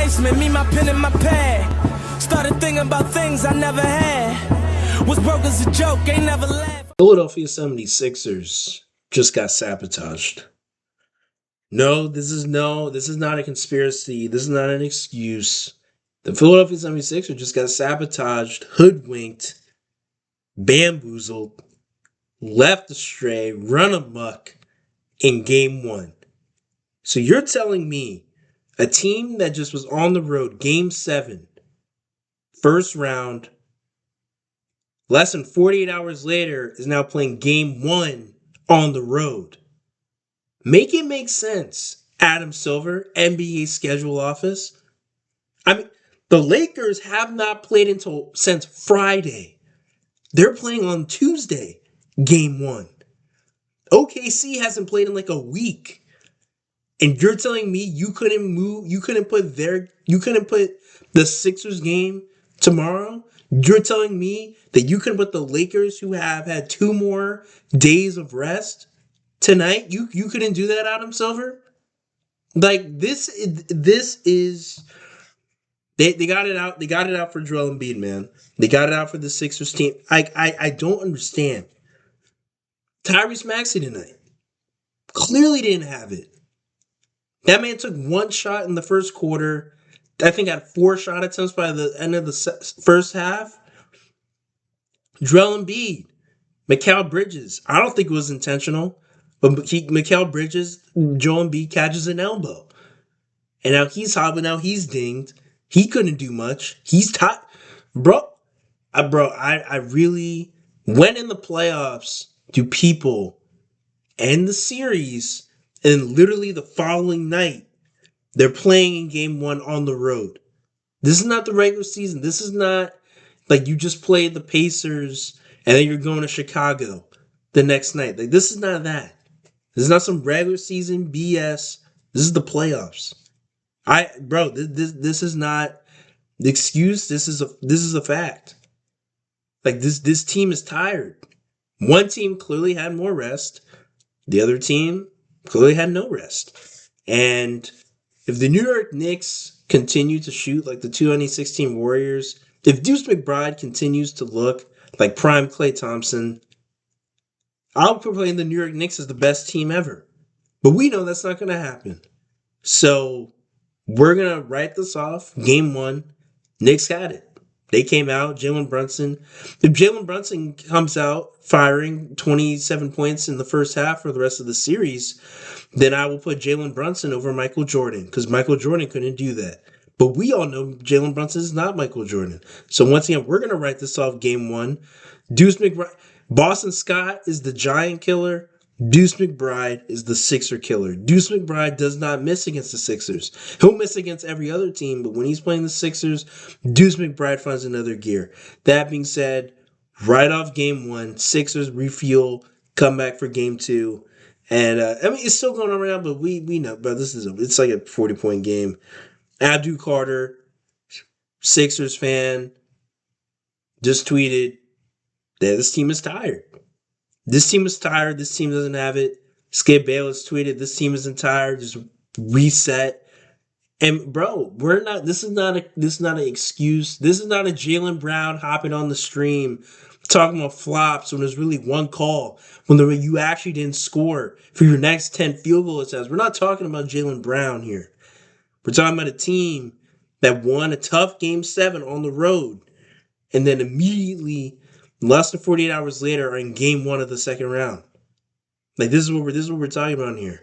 basement, me, my pen, and my pad. Started thinking about things I never had. Was broke as a joke, ain't never laughed. Philadelphia 76ers just got sabotaged. No, this is not a conspiracy. This is not an excuse. The Philadelphia 76ers just got sabotaged, hoodwinked, bamboozled, left astray, run amok in game one. So you're telling me a team that just was on the road, game 7, first round, less than 48 hours later, is now playing game 1 on the road. Make it make sense, Adam Silver, NBA schedule office. I mean, the Lakers have not played since Friday. They're playing on Tuesday, game 1. OKC hasn't played in like a week. And you're telling me you couldn't put the Sixers game tomorrow? You're telling me that you can put the Lakers, who have had 2 more days of rest, tonight? You couldn't do that, Adam Silver? Like, this is they got it out. They got it out for Joel Embiid, man. They got it out for the Sixers team. I don't understand. Tyrese Maxey tonight clearly didn't have it. That man took 1 shot in the first quarter. I think had 4 shot attempts by the end of the first half. Joel Embiid, Mikal Bridges. I don't think it was intentional, but Mikal Bridges, Joel Embiid catches an elbow. And now he's hobbling, now he's dinged. He couldn't do much. He's tight. I really, when in the playoffs do people end the series and literally the following night they're playing in game 1 on the road? This is not the regular season. This is not like you just played the Pacers and then you're going to Chicago the next night. Like, this is not that. This is not some regular season BS. This is the playoffs. This is not the excuse. This is a fact. Like, this team is tired. One team clearly had more rest. The other team clearly had no rest. And if the New York Knicks continue to shoot like the 2016 Warriors, if Deuce McBride continues to look like prime Klay Thompson, I'll proclaim the New York Knicks as the best team ever. But we know that's not going to happen. So we're going to write this off. Game 1, Knicks had it. They came out, Jalen Brunson. If Jalen Brunson comes out firing 27 points in the first half for the rest of the series, then I will put Jalen Brunson over Michael Jordan, because Michael Jordan couldn't do that. But we all know Jalen Brunson is not Michael Jordan. So once again, we're going to write this off game 1. Deuce McBride, Boston Scott is the Giant killer. Deuce McBride is the Sixer killer. Deuce McBride does not miss against the Sixers. He'll miss against every other team, but when he's playing the Sixers, Deuce McBride finds another gear. That being said, right off game 1, Sixers refuel, come back for game 2. And, it's still going on right now, but we know, but it's like a 40-point game. Abdul Carter, Sixers fan, just tweeted that this team is tired. This team is tired. This team doesn't have it. Skip Bayless tweeted, this team isn't tired. Just reset. And bro, this is not an excuse. This is not a Jaylen Brown hopping on the stream talking about flops when there's really one call, when you actually didn't score for your next 10 field goal attempts. We're not talking about Jaylen Brown here. We're talking about a team that won a tough game 7 on the road, and then immediately, less than 48 hours later, are in game 1 of the second round. Like, this is what we're talking about here.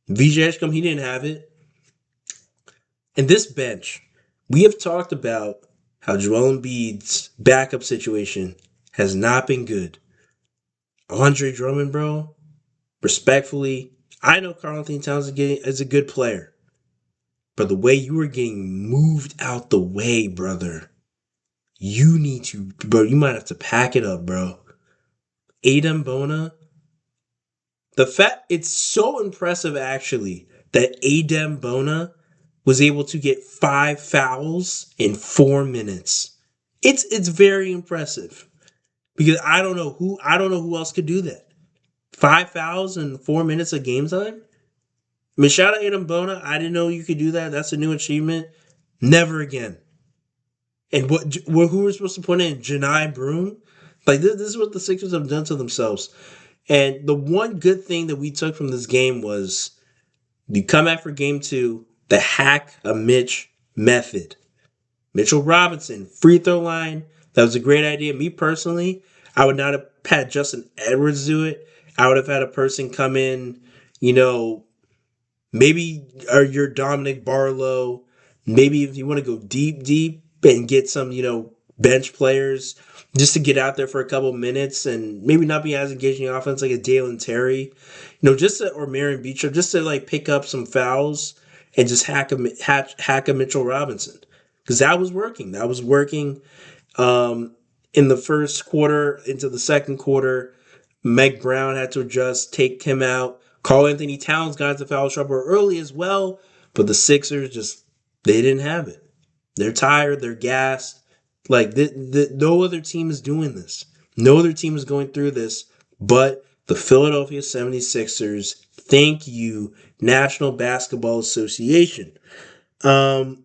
VJ Edgecombe, he didn't have it. And this bench, we have talked about how Joel Embiid's backup situation has not been good. Andre Drummond, bro, respectfully, I know Karl-Anthony Towns is a good player, but the way you were getting moved out the way, brother, you might have to pack it up, bro. Adem Bona, it's so impressive, actually, that Adem Bona was able to get 5 fouls in 4 minutes. It's very impressive, because I don't know who else could do that. 5 fouls in 4 minutes of game time? I mean, shout out Adem Bona. I didn't know you could do that. That's a new achievement. Never again. And who were supposed to put in? Janai Broom? Like, this is what the Sixers have done to themselves. And the one good thing that we took from this game was you come back for game two, the hack a Mitch method. Mitchell Robinson, free throw line. That was a great idea. Me personally, I would not have had Justin Edwards do it. I would have had a person come in, you know, maybe or your Dominic Barlow. Maybe if you want to go deep and get some, bench players just to get out there for a couple minutes and maybe not be as engaging offense like a Dalen Terry, or Marion Beecher, just to like pick up some fouls and just hack a Mitchell Robinson because that was working. That was working in the first quarter into the second quarter. Meg Brown had to adjust, take him out. Karl Anthony Towns got into foul trouble early as well, but the Sixers they didn't have it. They're tired. They're gassed. Like, no other team is doing this. No other team is going through this but the Philadelphia 76ers. Thank you, National Basketball Association. There's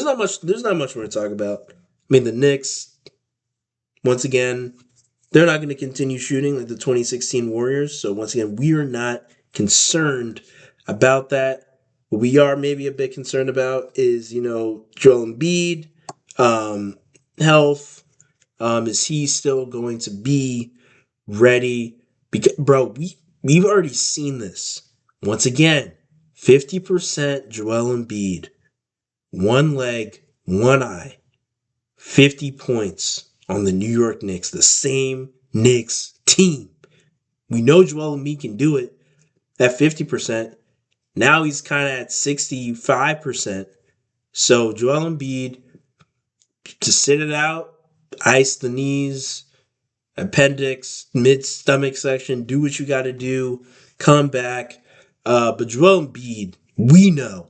not much more to talk about. I mean, the Knicks, once again, they're not going to continue shooting like the 2016 Warriors. So once again, we are not concerned about that. What we are maybe a bit concerned about is, Joel Embiid, health. Is he still going to be ready? Because, bro, we've already seen this. Once again, 50% Joel Embiid, one leg, one eye, 50 points on the New York Knicks, the same Knicks team. We know Joel Embiid can do it at 50%. Now he's kind of at 65%. So Joel Embiid, to sit it out, ice the knees, appendix, mid-stomach section, do what you got to do, come back. But Joel Embiid, we know,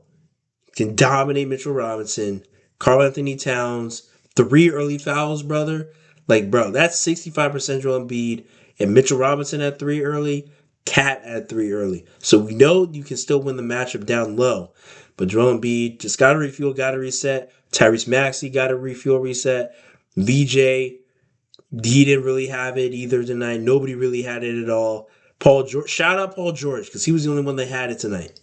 can dominate Mitchell Robinson, Karl Anthony Towns, 3 early fouls, brother. Like, bro, that's 65% Joel Embiid, and Mitchell Robinson at 3 early, Cat at 3 early. So we know you can still win the matchup down low. But Joel Embiid just got to refuel, got to reset. Tyrese Maxey got to refuel, reset. VJ, he didn't really have it either tonight. Nobody really had it at all. Paul George, shout out Paul George, because he was the only one that had it tonight.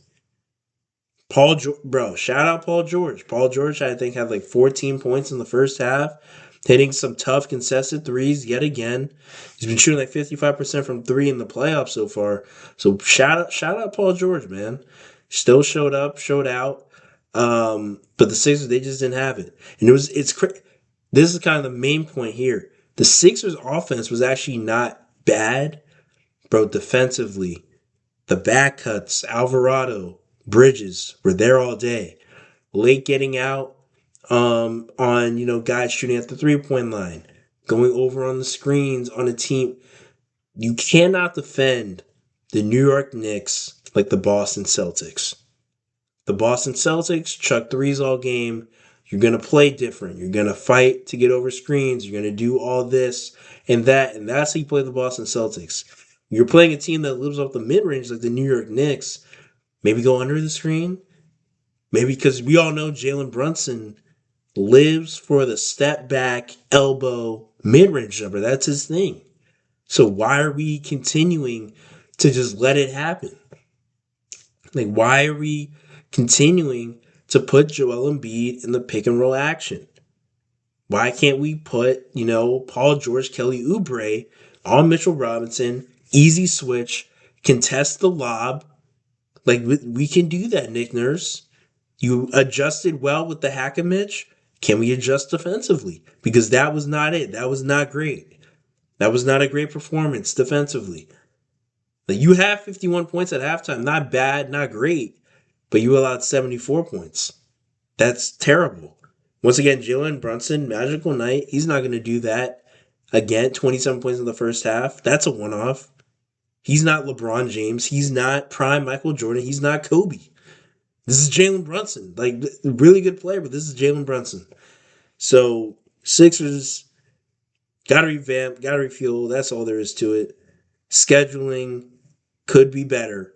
Shout out Paul George. Paul George, I think, had like 14 points in the first half, hitting some tough, contested threes yet again. He's been shooting like 55% from 3 in the playoffs so far. So shout out Paul George, man. Still showed up, showed out. But the Sixers, they just didn't have it. And this is kind of the main point here. The Sixers offense was actually not bad, bro, defensively. The back cuts, Alvarado, Bridges were there all day. Late getting out on, guys shooting at the 3-point line, going over on the screens on a team. You cannot defend the New York Knicks like the Boston Celtics. The Boston Celtics chuck threes all game. You're going to play different. You're going to fight to get over screens. You're going to do all this and that. And that's how you play the Boston Celtics. You're playing a team that lives off the mid-range like the New York Knicks. Maybe go under the screen. Maybe because we all know Jalen Brunson lives for the step back, elbow, mid-range jumper. That's his thing. So why are we continuing to just let it happen? Like, why are we continuing to put Joel Embiid in the pick and roll action? Why can't we put, Paul George, Kelly Oubre on Mitchell Robinson, easy switch, contest the lob? Like, we can do that, Nick Nurse. You adjusted well with the hack and Mitch. Can we adjust defensively? Because that was not it. That was not great. That was not a great performance defensively. Like, you have 51 points at halftime. Not bad, not great. But you allowed 74 points. That's terrible. Once again, Jalen Brunson, magical night. He's not going to do that again. 27 points in the first half. That's a one-off. He's not LeBron James. He's not prime Michael Jordan. He's not Kobe. This is Jalen Brunson. Like, really good player, but this is Jalen Brunson. So, Sixers got to revamp, got to refuel. That's all there is to it. Scheduling could be better.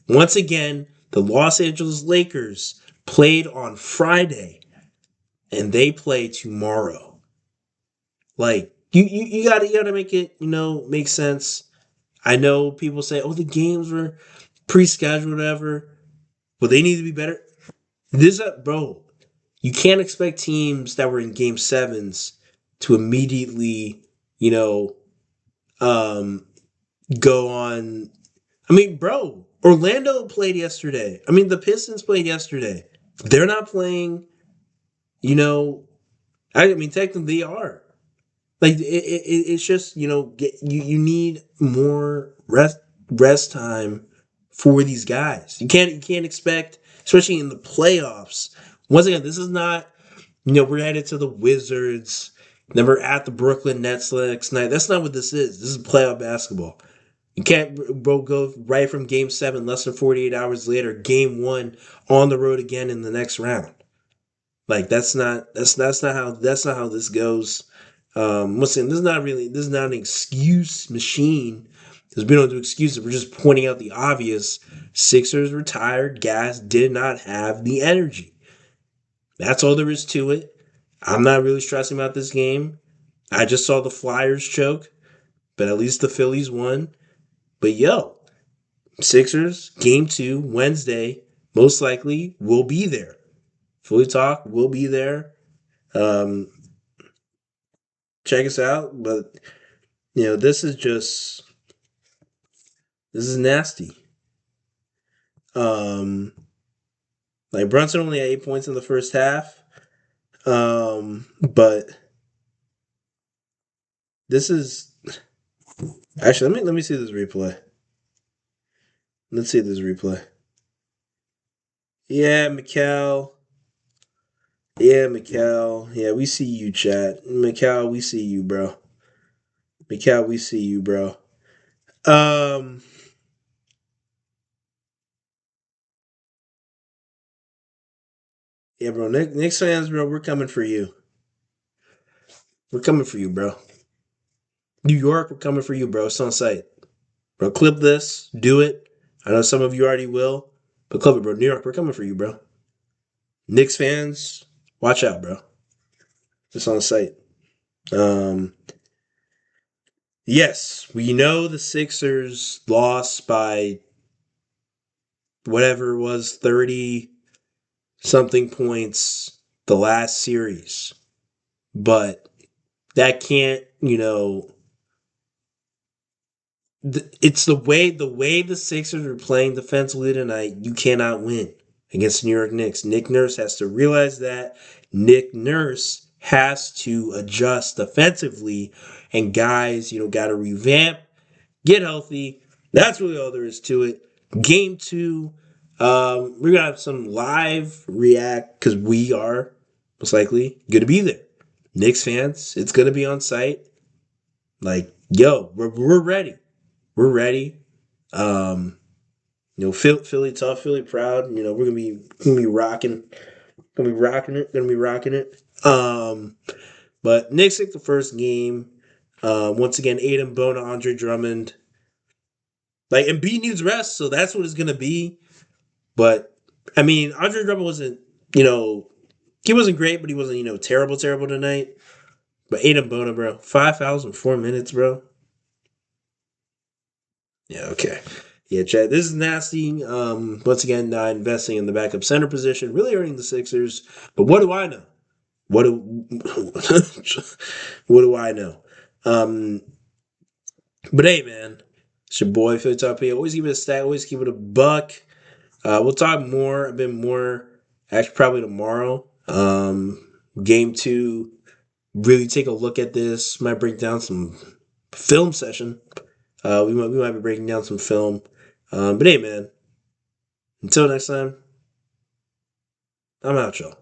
Once again, the Los Angeles Lakers played on Friday, and they play tomorrow. Like you gotta make it make sense. I know people say, oh, the games were pre-scheduled, whatever, but they need to be better. Bro, you can't expect teams that were in game sevens to immediately, um, go on. I mean, bro, Orlando played yesterday. I mean, the Pistons played yesterday. They're not playing, I mean, technically they are. Like it's just you need more rest time for these guys. You can't expect, especially in the playoffs. Once again, this is not we're headed to the Wizards. Then we're at the Brooklyn Nets next night. That's not what this is. This is playoff basketball. You can't go right from Game 7 less than 48 hours later, Game 1 on the road again in the next round. Like that's not how this goes. Once again, this is not an excuse machine because we don't do excuses. We're just pointing out the obvious. Sixers retired. Gas did not have the energy. That's all there is to it. I'm not really stressing about this game. I just saw the Flyers choke, but at least the Phillies won. But Sixers game 2 Wednesday most likely will be there. Fully Talk will be there. Check us out, but this is nasty. Like Brunson only had 8 points in the first half. But this is actually let me see this replay. Let's see this replay. Yeah, Mikal. Yeah, Mikal. Yeah, we see you, chat. Mikal, we see you, bro. Mikal, we see you, bro. Yeah, bro. Knicks fans, bro, we're coming for you. We're coming for you, bro. New York, we're coming for you, bro. It's on site. Bro, clip this. Do it. I know some of you already will, but clip it, bro. New York, we're coming for you, bro. Knicks fans, watch out, bro. It's on site. Yes, we know the Sixers lost by whatever it was, 30 something points the last series. But that can't, it's the way the Sixers are playing defensively tonight, you cannot win against the New York Knicks. Nick Nurse has to realize that. Nick Nurse has to adjust defensively, and guys, got to revamp, get healthy. That's really all there is to it. Game 2, we're gonna have some live react because we are most likely gonna be there. Knicks fans, it's gonna be on site. Like, we're ready. We're ready. Philly tough, Philly proud. We're gonna be rocking. Gonna be rocking it. But Knicks take the first game. Once again, Aiden Bona, Andre Drummond. Like, Embiid needs rest, so that's what it's gonna be. But I mean, Andre Drummond wasn't, he wasn't great, but he wasn't, terrible tonight. But Aiden Bona, bro, 5 fouls in 4 minutes, bro. Yeah, okay. Yeah, Chad, this is nasty. Once again, not investing in the backup center position, really hurting the Sixers. But what do I know? What do I know? But hey, man, it's your boy Phil Top here. Always keep it a stack. Always keep it a buck. We'll talk a bit more. Actually, probably tomorrow. Game 2. Really take a look at this. Might break down some film session. We might be breaking down some film. But hey, man. Until next time, I'm out, y'all.